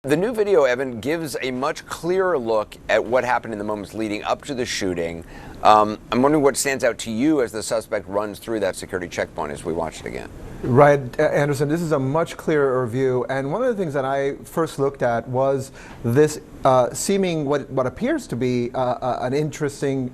The new video, Evan, gives a much clearer look at what happened in the moments leading up to the shooting. I'm wondering what stands out to you as the suspect runs through that security checkpoint as we watch it again. Right, Anderson, this is a much clearer view, and one of the things that I first looked at was this seeming what appears to be an interesting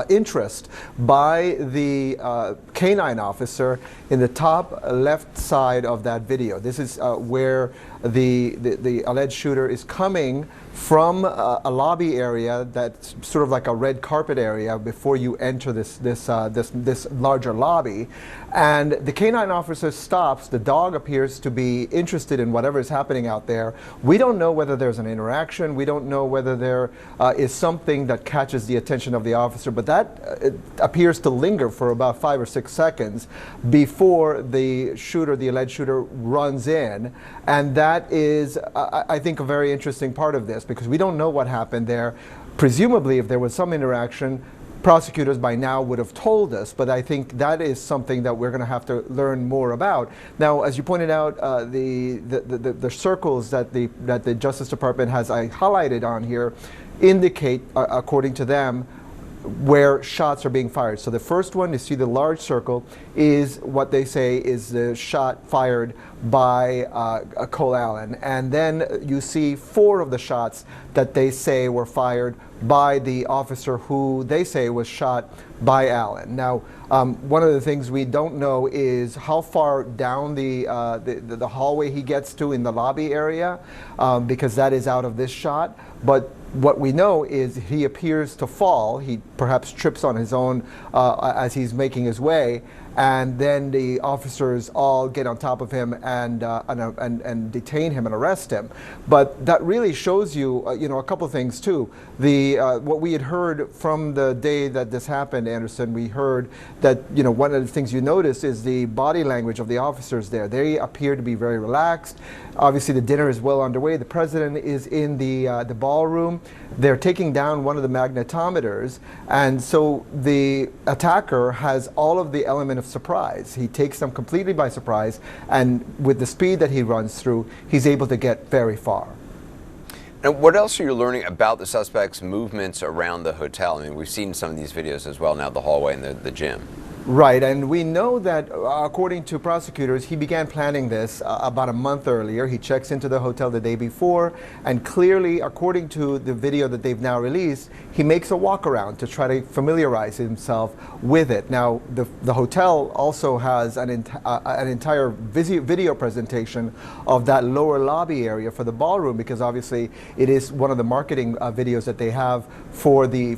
interest by the canine officer in the top left side of that video. This is where the alleged shooter is coming from a lobby area that's sort of like a red carpet area before you enter this larger lobby, and the canine officer stops. The dog appears to be interested in whatever is happening out there. We don't know whether there's an interaction. We don't know whether there is something that catches the attention of the officer, but that appears to linger for about 5 or 6 seconds before the shooter, the alleged shooter, runs in, and that is, I think, a very interesting part of this, because we don't know what happened there. Presumably, if there was some interaction, prosecutors by now would have told us, but I think that is something that we're going to have to learn more about. Now, as you pointed out, the circles that the Justice Department has highlighted on here indicate, according to them, where shots are being fired. So the first one, you see the large circle, is what they say is the shot fired by Cole Allen. And then you see 4 of the shots that they say were fired by the officer who they say was shot by Allen. Now, one of the things we don't know is how far down the hallway he gets to in the lobby area, because that is out of this shot. But what we know is he appears to fall. He perhaps trips on his own as he's making his way, and then the officers all get on top of him and detain him and arrest him. But that really shows you, a couple of things too. What we had heard from the day that this happened, Anderson, we heard that one of the things you notice is the body language of the officers there. They appear to be very relaxed. Obviously, the dinner is well underway. The president is in the ballroom. They're taking down one of the magnetometers, and so the attacker has all of the element of surprise. He takes them completely by surprise, and with the speed that he runs through, he's able to get very far. And what else are you learning about the suspect's movements around the hotel? I mean, we've seen some of these videos as well now, the hallway and the gym. Right, and we know that according to prosecutors, he began planning this about a month earlier. He checks into the hotel the day before, and clearly, according to the video that they've now released, he makes a walk around to try to familiarize himself with it. Now, the hotel also has an entire video presentation of that lower lobby area for the ballroom, because obviously it is one of the marketing videos that they have for the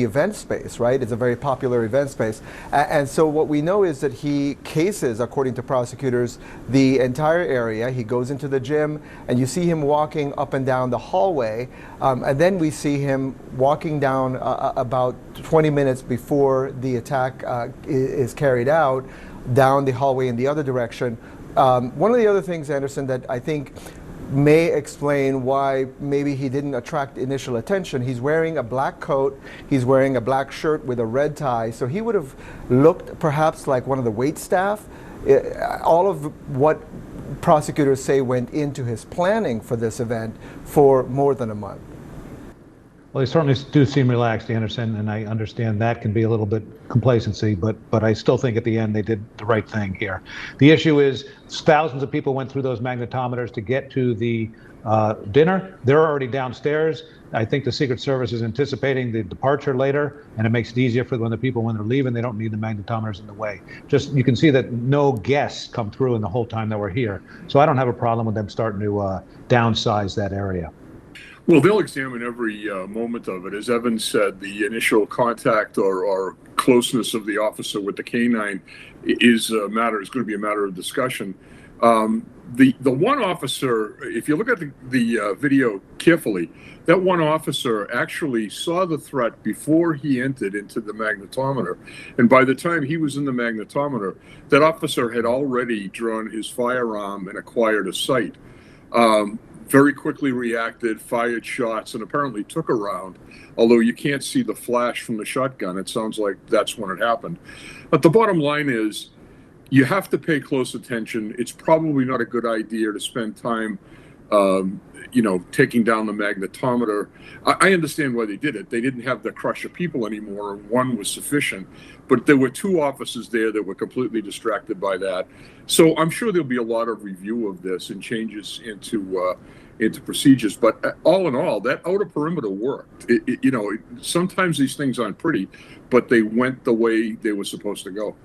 event space, right? It's a very popular event space. And so what we know is that he cases, according to prosecutors, the entire area. He goes into the gym, and you see him walking up and down the hallway, and then we see him walking down about 20 minutes before the attack is carried out, down the hallway in the other direction. One of the other things, Anderson, that I think may explain why maybe he didn't attract initial attention. He's wearing a black coat, he's wearing a black shirt with a red tie, so he would have looked perhaps like one of the wait staff. All of what prosecutors say went into his planning for this event for more than a month. Well, they certainly do seem relaxed, Anderson, and I understand that can be a little bit complacency, but I still think at the end they did the right thing here. The issue is thousands of people went through those magnetometers to get to the dinner. They're already downstairs. I think the Secret Service is anticipating the departure later, and it makes it easier for when they're leaving, they don't need the magnetometers in the way. Just, you can see that no guests come through in the whole time that we're here. So I don't have a problem with them starting to downsize that area. Well, they'll examine every moment of it. As Evan said, the initial contact or closeness of the officer with the canine is going to be a matter of discussion. The one officer, if you look at the video carefully, that one officer actually saw the threat before he entered into the magnetometer. And by the time he was in the magnetometer, that officer had already drawn his firearm and acquired a sight. Very quickly reacted, fired shots, and apparently took a round. Although you can't see the flash from the shotgun, it sounds like that's when it happened. But the bottom line is, you have to pay close attention. It's probably not a good idea to spend time taking down the magnetometer. I understand why they did it. They didn't have the crush of people anymore, and one was sufficient. But there were 2 officers there that were completely distracted by that. So I'm sure there'll be a lot of review of this and changes into procedures. But all in all, that outer perimeter worked. Sometimes these things aren't pretty, but they went the way they were supposed to go.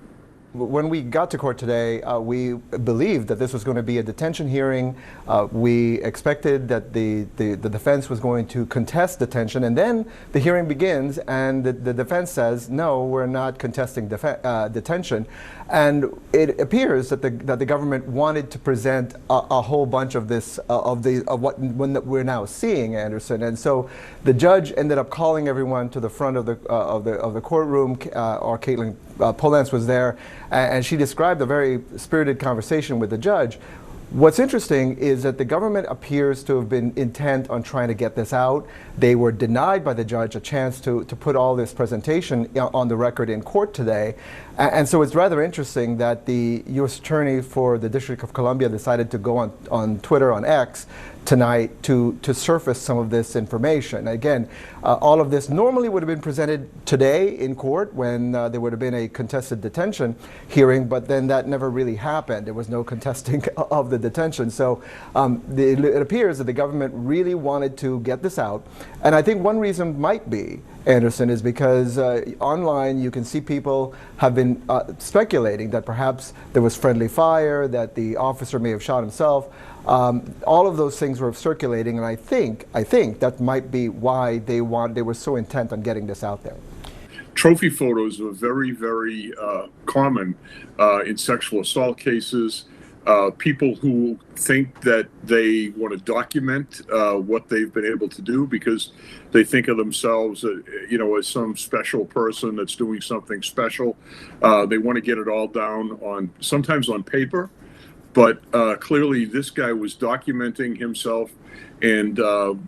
When we got to court today, we believed that this was going to be a detention hearing. We expected that the defense was going to contest detention, and then the hearing begins, and the defense says, no, we're not contesting detention. And it appears that the government wanted to present a whole bunch of this, of what we're now seeing, Anderson. And so the judge ended up calling everyone to the front of the courtroom. Our Caitlin Polance was there, and she described a very spirited conversation with the judge. What's interesting is that the government appears to have been intent on trying to get this out. They were denied by the judge a chance to put all this presentation on the record in court today. And so it's rather interesting that the U.S. Attorney for the District of Columbia decided to go on Twitter, on X, tonight to surface some of this information. Again, all of this normally would have been presented today in court when there would have been a contested detention hearing, but then that never really happened. There was no contesting of the detention. So it appears that the government really wanted to get this out. And I think one reason might be, Anderson, is because online you can see people have been speculating that perhaps there was friendly fire, that the officer may have shot himself. All of those things were circulating, and I think that might be why they were so intent on getting this out there. Trophy photos are very, very common in sexual assault cases. People who think that they want to document what they've been able to do because they think of themselves, as some special person that's doing something special. They want to get it all down sometimes on paper. But clearly, this guy was documenting himself and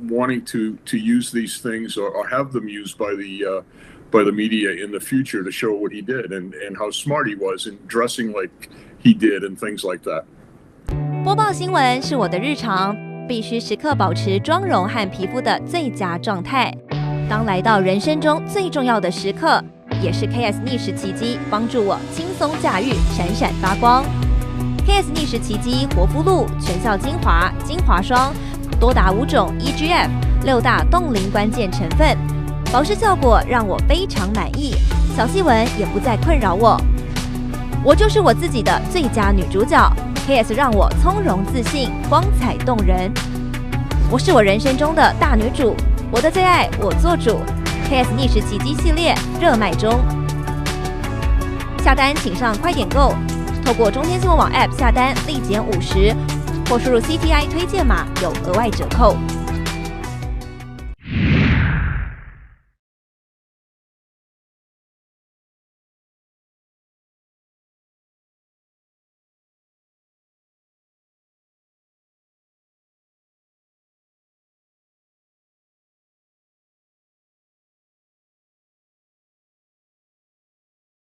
wanting to use these things or have them used by the media in the future to show what he did and how smart he was in dressing like he did and things like that. 播报新闻是我的日常，必须时刻保持妆容和皮肤的最佳状态。当来到人生中最重要的时刻，也是 KS 逆时奇迹帮助我轻松驾驭，闪闪发光。KS 逆时奇迹活肤露全效精华、精华霜，多达5种 EGF 6大冻龄关键成分，保湿效果让我非常满意，小细纹也不再困扰我。我就是我自己的最佳女主角 ，KS 让我从容自信、光彩动人。我是我人生中的大女主，我的最爱我做主。KS 逆时奇迹系列热卖中，下单请上快点购。透过中天新闻网 App 下单立减50%，或输入 CTI 推荐码有额外折扣。